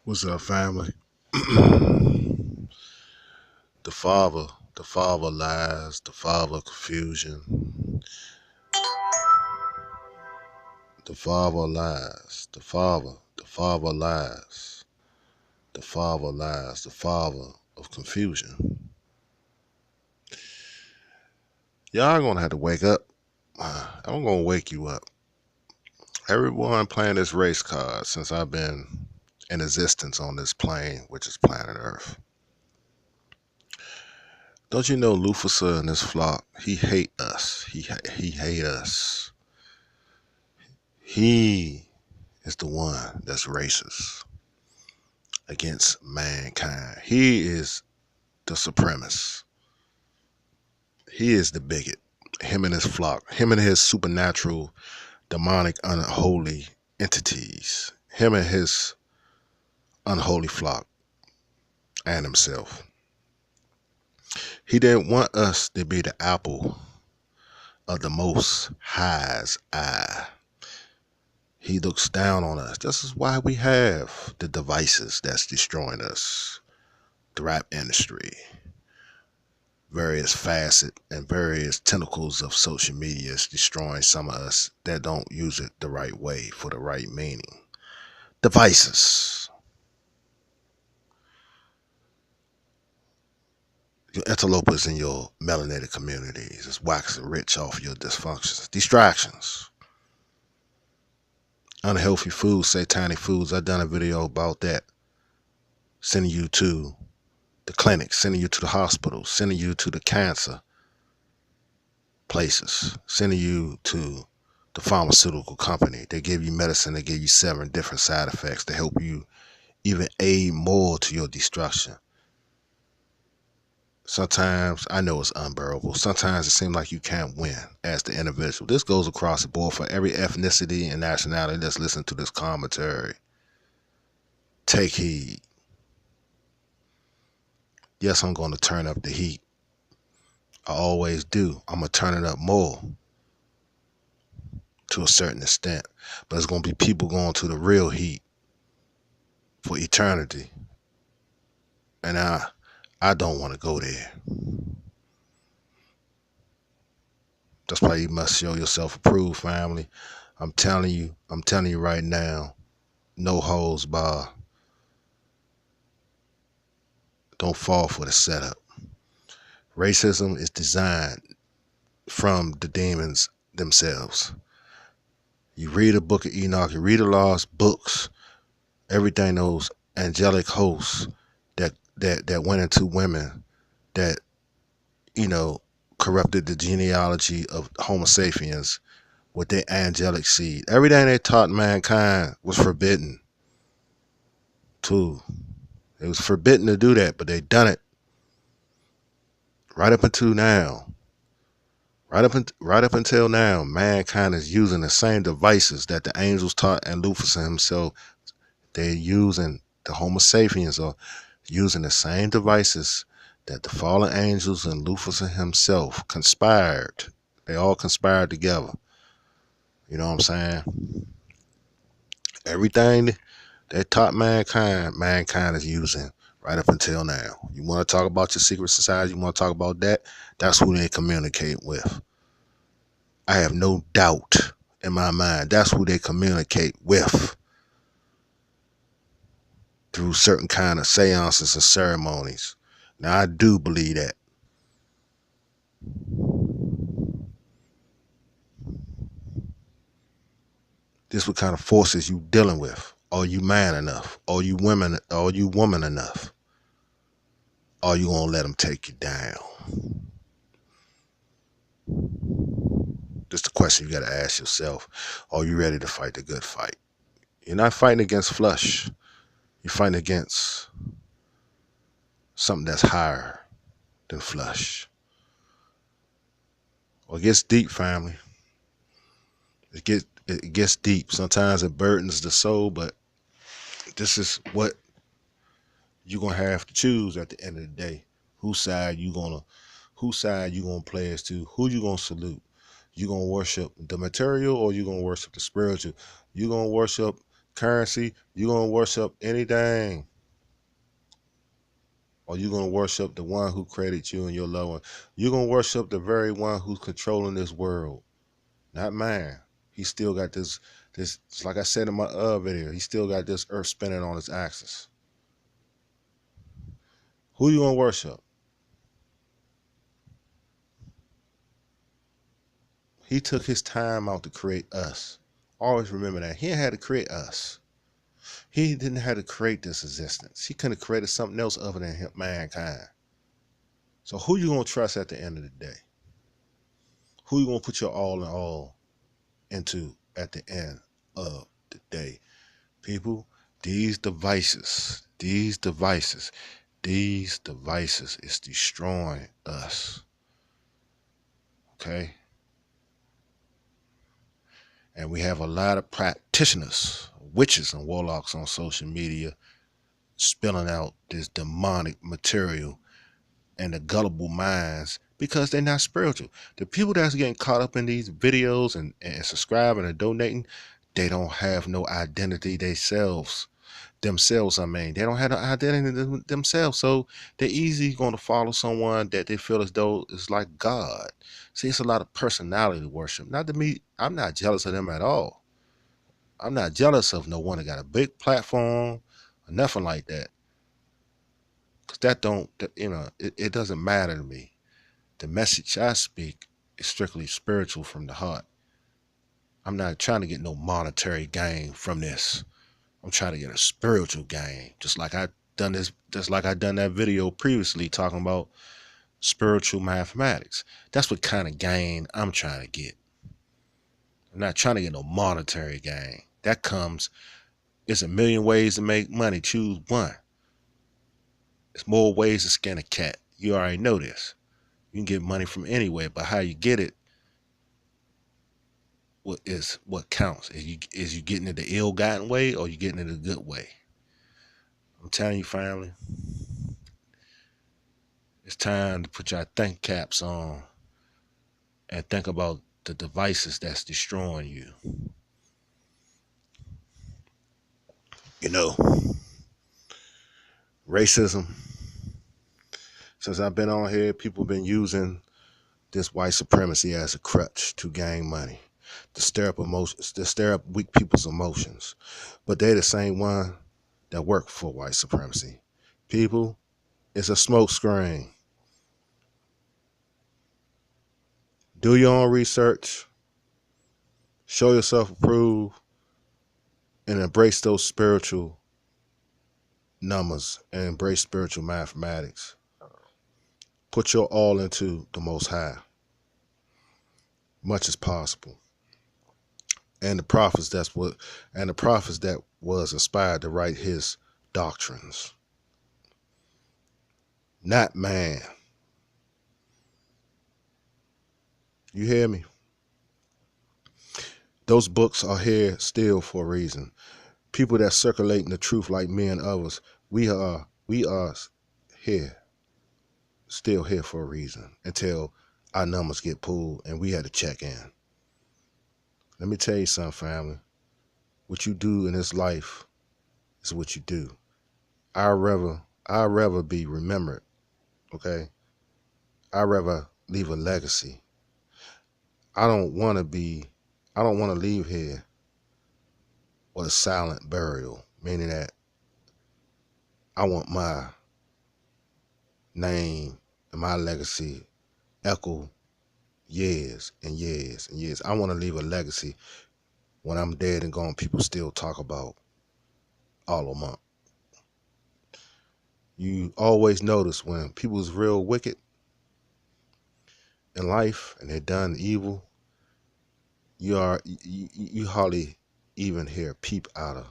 What's up, family? The father lies, the father confusion. The father lies, the father lies, the father lies, the father of confusion. Y'all gonna have to wake up. I'm gonna wake you up. Everyone playing this race card since I've been in existence on this plane, which is planet Earth. Don't you know Lucifer and his flock? He hate us. He hate us. He is the one that's racist against mankind. He is the supremacist. He is the bigot. Him and his flock, him and his supernatural, demonic, unholy entities, him and his unholy flock, and himself. He didn't want us to be the apple of the Most High's eye. He looks down on us. This is why we have the devices that's destroying us. The rap industry, various facets and various tentacles of social media is destroying some of us that don't use it the right way for the right meaning. Devices. Your interlopers in your melanated communities is waxing rich off your dysfunctions. Distractions. Unhealthy foods, satanic foods. I've done a video about that. Sending you to the clinic, sending you to the hospital, sending you to the cancer places, sending you to the pharmaceutical company. They give you medicine, they give you 7 different side effects to help you even aid more to your destruction. Sometimes I know it's unbearable. Sometimes it seems like you can't win as the individual. This goes across the board for every ethnicity and nationality that's listening to this commentary. Take heed. Yes, I'm going to turn up the heat. I always do. I'm going to turn it up more to a certain extent. But it's going to be people going to the real heat for eternity. And I don't want to go there. That's why you must show yourself approved, family. I'm telling you right now, no holds bar. Don't fall for the setup. Racism is designed from the demons themselves. You read a book of Enoch, you read the lost books, everything those angelic hosts that went into women that, you know, corrupted the genealogy of Homo sapiens with their angelic seed. Everything they taught mankind was forbidden too. It was forbidden to do that, but they done it right up until now. Right up until now, mankind is using the same devices that the angels taught and Lucifer himself. They're using the Homo sapiens are using the same devices that the fallen angels and Lucifer himself conspired. They all conspired together. You know what I'm saying? Everything they taught mankind, mankind is using right up until now. You want to talk about your secret society? You want to talk about that? That's who they communicate with. I have no doubt in my mind that's who they communicate with through certain kind of seances and ceremonies. Now I do believe that. This what kind of forces you dealing with. Are you man enough? Are you woman enough? Are you gonna let them take you down? Just the question you gotta ask yourself. Are you ready to fight the good fight? You're not fighting against flesh. You're fighting against something that's higher than flesh. Well, it gets deep, family. It gets deep. Sometimes it burdens the soul, but this is what you're gonna have to choose at the end of the day. Whose side you gonna whose side you gonna play as to? Who you gonna salute? You gonna worship the material or you gonna worship the spiritual? You gonna worship currency, you're going to worship anything. Or you're going to worship the one who created you and your loved one. You're going to worship the very one who's controlling this world, not man. He still got this, like I said in my other video, he still got this earth spinning on its axis. Who you going to worship? He took his time out to create us. Always remember that. He ain't had to create us. He didn't have to create this existence. He could have created something else other than mankind. So who you gonna trust at the end of the day? Who you gonna put your all in all into at the end of the day? People, these devices is destroying us. Okay? And we have a lot of practitioners, witches and warlocks on social media spilling out this demonic material and the gullible minds because they're not spiritual. The people that's getting caught up in these videos and subscribing and donating, they don't have no identity themselves. They don't have no identity themselves. So they're easily going to follow someone that they feel as though is like God. See, it's a lot of personality worship. Not to me, I'm not jealous of them at all. I'm not jealous of no one that got a big platform or nothing like that. Cause it doesn't matter to me. The message I speak is strictly spiritual from the heart. I'm not trying to get no monetary gain from this. I'm trying to get a spiritual gain. Just like I done that video previously talking about spiritual mathematics. That's what kind of gain I'm trying to get. I'm not trying to get no monetary gain. It's a million ways to make money. Choose one. There's more ways to skin a cat. You already know this. You can get money from anywhere, but how you get it what counts. Is you getting it the ill-gotten way or you getting it the good way? I'm telling you, family, it's time to put your think caps on and think about the devices that's destroying you. You know, racism. Since I've been on here, people have been using this white supremacy as a crutch to gain money, to stir up weak people's emotions. But they're the same one that work for white supremacy. People, it's a smoke screen. Do your own research, show yourself approved, and embrace those spiritual numbers and embrace spiritual mathematics. Put your all into the Most High, much as possible. And the prophets that was inspired to write his doctrines. Not man. You hear me? Those books are here still for a reason. People that circulating the truth like me and others, we are here, still here for a reason until our numbers get pulled and we had to check in. Let me tell you something, family. What you do in this life is what you do. I'd rather be remembered, okay? I'd rather leave a legacy. I don't want to leave here with a silent burial, meaning that I want my name and my legacy echo years and years and years. I want to leave a legacy when I'm dead and gone, people still talk about all of them. You always notice when people's real wicked in life and they're done evil, you hardly even hear peep out of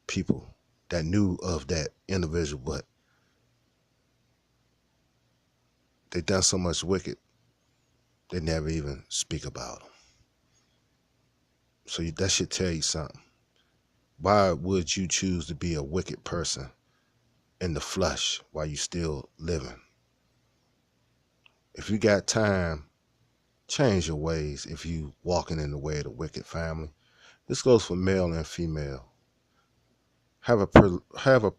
people that knew of that individual, but they done so much wicked, they never even speak about them. So that should tell you something. Why would you choose to be a wicked person in the flesh while you still living? If you got time, change your ways if you walking in the way of the wicked, family. This goes for male and female. have a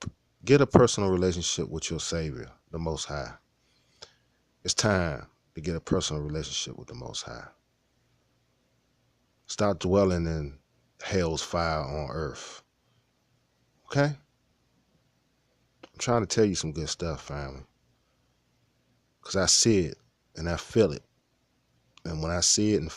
get a personal relationship with your Savior, the Most High. It's time to get a personal relationship with the Most High. Stop dwelling in hell's fire on earth. Okay? I'm trying to tell you some good stuff, family. Because I see it and I feel it. And when I see it and